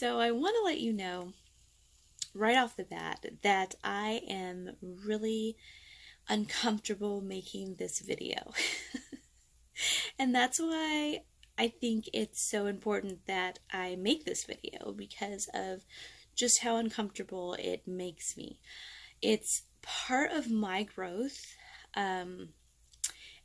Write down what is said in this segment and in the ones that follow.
So I want to let you know right off the bat that I am really uncomfortable making this video. And that's why I think it's so important that I make this video because of just how uncomfortable it makes me. It's part of my growth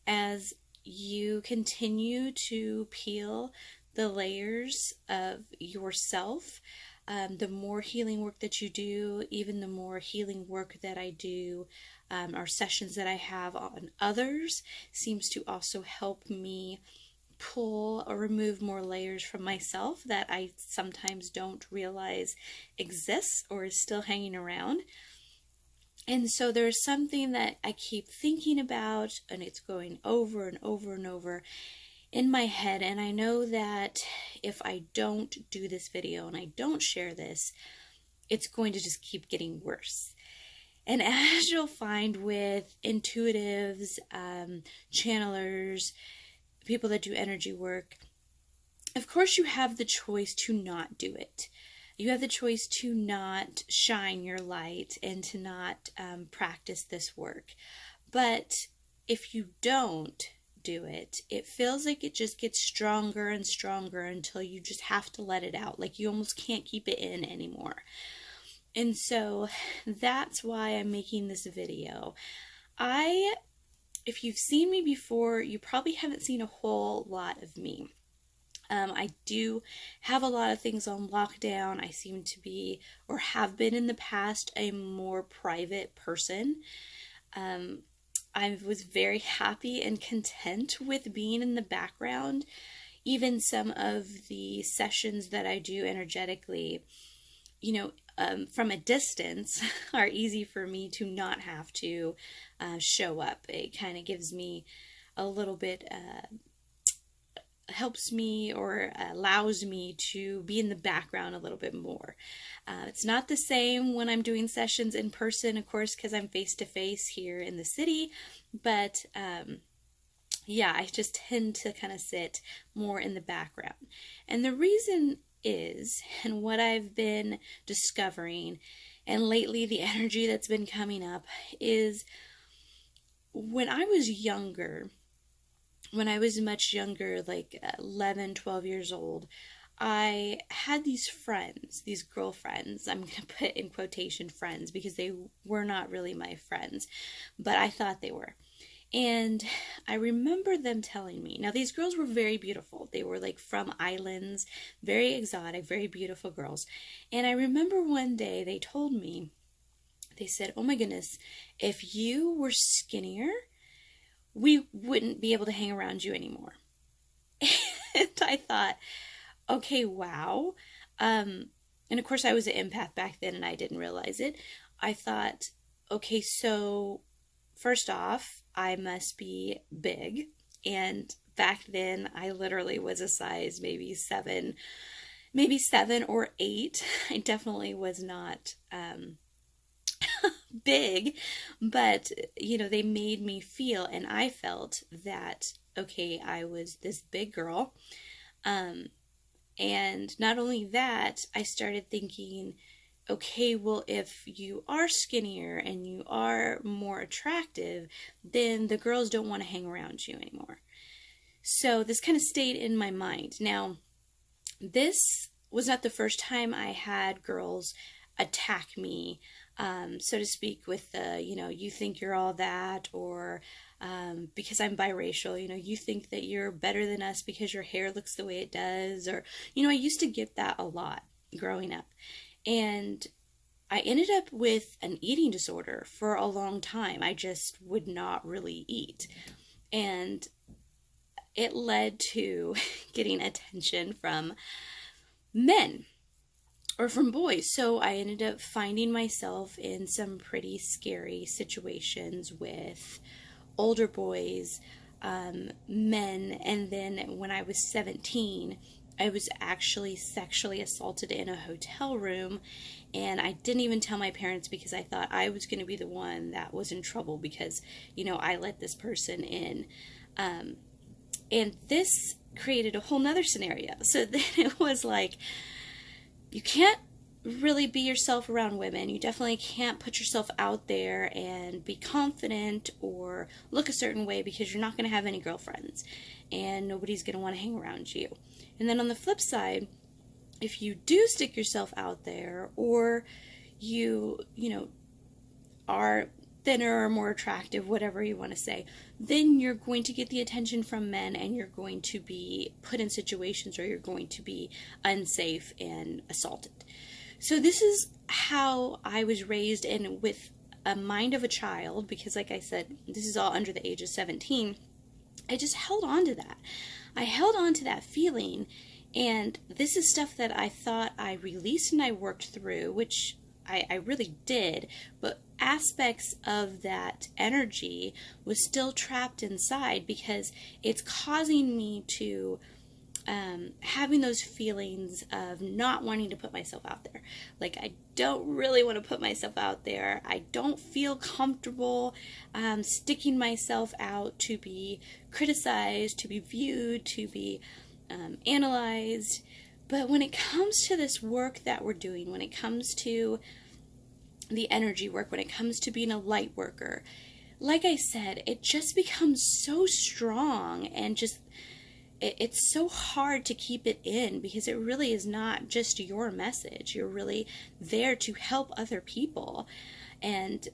as you continue to peel the layers of yourself. The more healing work that you do, even the more healing work that I do, or sessions that I have on others, seems to also help me pull or remove more layers from myself that I sometimes don't realize exists or is still hanging around. And so there's something that I keep thinking about, and it's going over and over and over in my head. And I know that if I don't do this video and I don't share this, it's going to just keep getting worse. And as you'll find with intuitives, channelers, people that do energy work, of course you have the choice to not do it. You have the choice to not shine your light and to not practice this work. But if you don't do it, it feels like it just gets stronger and stronger until you just have to let it out. Like you almost can't keep it in anymore. And so that's why I'm making this video. If you've seen me before, you probably haven't seen a whole lot of me. I do have a lot of things on lockdown. I seem to be, or have been in the past, a more private person. I was very happy and content with being in the background. Even some of the sessions that I do energetically, from a distance are easy for me to not have to show up. It kind of gives me a little bit, helps me or allows me to be in the background a little bit more. It's not the same when I'm doing sessions in person, of course, because I'm face to face here in the city, but yeah, I just tend to kind of sit more in the background. And the reason is, and what I've been discovering, and lately the energy that's been coming up, is when I was younger, when I was much younger, like 11, 12 years old, I had these friends, these girlfriends. I'm going to put in quotation friends because they were not really my friends, but I thought they were. And I remember them telling me, now these girls were very beautiful. They were like from islands, very exotic, very beautiful girls. And I remember one day they told me, they said, "Oh my goodness, if you were skinnier, we wouldn't be able to hang around you anymore." And I thought, okay, wow. And of course I was an empath back then and I didn't realize it. I thought, okay, so first off, I must be big. And back then I literally was a size maybe seven or 8. I definitely was not big, but they made me feel, and I felt that, okay, I was this big girl. And not only that, I started thinking, okay, well, if you are skinnier and you are more attractive, then the girls don't want to hang around you anymore. So this kind of stayed in my mind. Now, this was not the first time I had girls attack me, so to speak, with the, you think you're all that, or because I'm biracial, you think that you're better than us because your hair looks the way it does, or, I used to get that a lot growing up. And I ended up with an eating disorder for a long time. I just would not really eat. And it led to getting attention from men or from boys. So I ended up finding myself in some pretty scary situations with older boys, men. And then when I was 17, I was actually sexually assaulted in a hotel room, and I didn't even tell my parents because I thought I was going to be the one that was in trouble because, I let this person in. And this created a whole nother scenario. So then it was like, you can't really be yourself around women. You definitely can't put yourself out there and be confident or look a certain way, because you're not going to have any girlfriends and nobody's going to want to hang around you. And then on the flip side, if you do stick yourself out there, or you are thinner or more attractive, whatever you want to say, then you're going to get the attention from men, and you're going to be put in situations where you're going to be unsafe and assaulted. So this is how I was raised, and with a mind of a child, because like I said, this is all under the age of 17, I just held on to that. I held on to that feeling, and this is stuff that I thought I released and I worked through, which I really did, but aspects of that energy was still trapped inside, because it's causing me to having those feelings of not wanting to put myself out there. Like, I don't really want to put myself out there. I don't feel comfortable sticking myself out to be criticized, to be viewed, to be analyzed. But when it comes to this work that we're doing, when it comes to the energy work, when it comes to being a light worker, like I said, it just becomes so strong, and just it's so hard to keep it in, because it really is not just your message. You're really there to help other people, and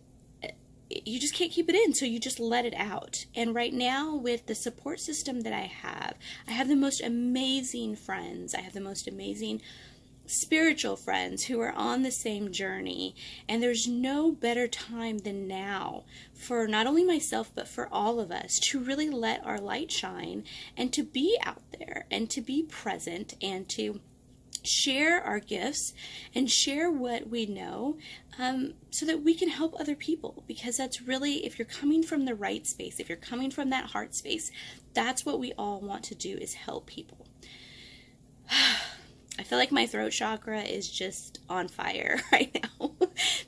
you just can't keep it in, so you just let it out. And right now, with the support system that I have the most amazing friends. I have the most amazing spiritual friends who are on the same journey, and there's no better time than now for not only myself but for all of us to really let our light shine, and to be out there, and to be present, and to share our gifts and share what we know, so that we can help other people. Because that's really, if you're coming from the right space, if you're coming from that heart space, that's what we all want to do, is help people. I feel like my throat chakra is just on fire right now.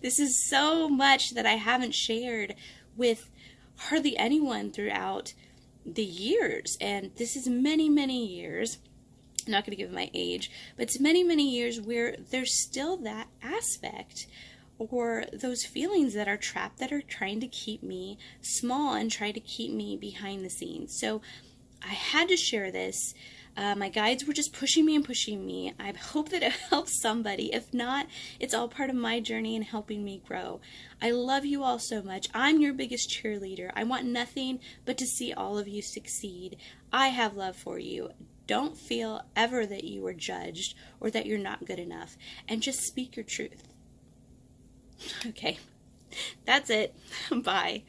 This is so much that I haven't shared with hardly anyone throughout the years. And this is many, many years. I'm not going to give my age, but it's many, many years where there's still that aspect, or those feelings that are trapped, that are trying to keep me small and try to keep me behind the scenes. So I had to share this. My guides were just pushing me and pushing me. I hope that it helps somebody. If not, it's all part of my journey and helping me grow. I love you all so much. I'm your biggest cheerleader. I want nothing but to see all of you succeed. I have love for you. Don't feel ever that you are judged or that you're not good enough. And just speak your truth. Okay, that's it. Bye.